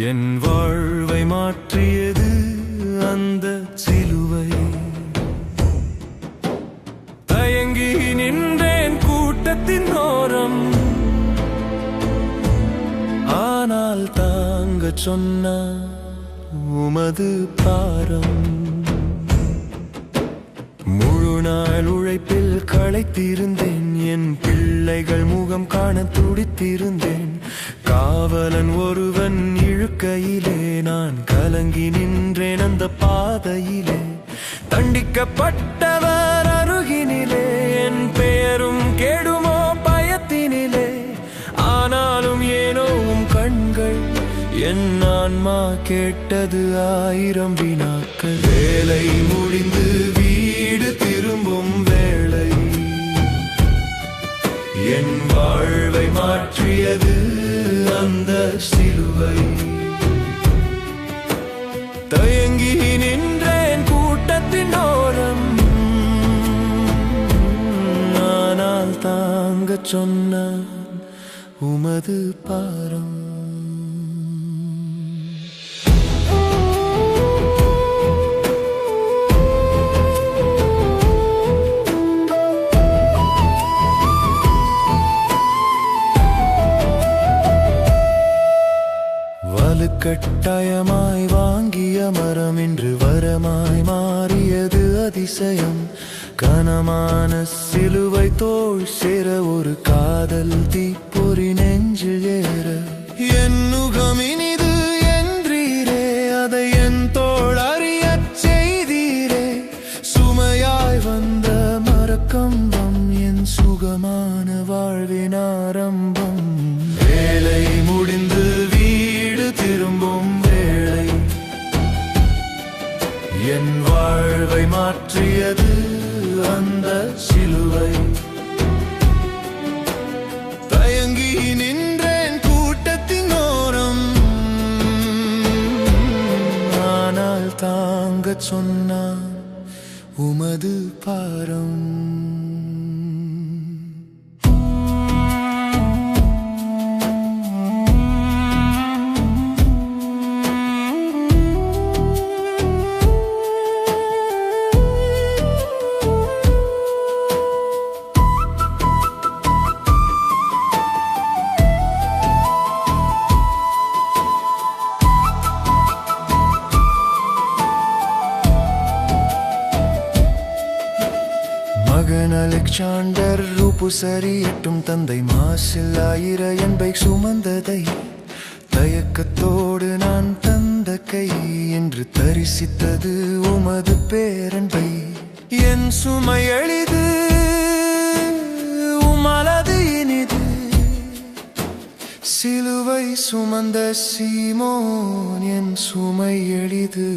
என் வாழ்வை மாற்றியது அந்த சிலுவை. தயங்கி நின்றேன் கூட்டத்தின் ஓரம், ஆனால் தாங்கச் சொன்ன உமது பாரம். முழு நாள் உழைப்பில் களைத்திருந்தேன், என் பிள்ளைகள் முகம் காண துடித்திருந்தேன். காவலன் ஒருவன் இழுக்கையிலே நான் கலங்கி நின்றேன் அந்த பாதையிலே. தண்டிக்கப்பட்டவர் அருகினிலே, என் பெயரும் கெடுமோ பயத்தினிலே. ஆனாலும் ஏனோ கண்கள் என் ஆன்மா கேட்டது 1000 வினாக்கள். வேலை முடிந்து வீடு திரும்பும் வேளை, என் வாழ்வை மாற்றியது அந்த சிலுவை. தயங்கி நின்றேன் கூட்டத்தின் ஓரம், ஆனால் தாங்கச் சொன்னான் உமது பாரம். கட்டாயமாய் வாங்கிய மரம் இன்று வரமாய் மாறியது அதிசயம். கனமான சிலுவை தோள் சேர, ஒரு காதல் தீப்பொறி நெஞ்சில் ஏற. என் நுகம் இனிது என்றீரே, அதை என் தோள் அறியச் செய்தீரே. சுமையாய் வந்த மரக்கம்பம், என் சுகமான வாழ்வின் ஆரம்பம். வேலை முடிந்து திரும்பும் வேளை, என் வாழ்வை மாற்றியது அந்த சிலுவை. தயங்கி நின்றேன் கூட்டத்தின் ஓரம், ஆனால் தாங்கச் சொன்னான் உமது பாரம். மகன் அலெக்சாண்டர் ரூபு சரியட்டும், தந்தை மாசில் 1000 என்பை சுமந்ததை. தயக்கத்தோடு நான் தந்த கை என்று தரிசித்தது உமது பேரன்பை. என் சுமை எளிது, உமலது இனிது. சிலுவை சுமந்த சீமோன், என் சுமை எளிது.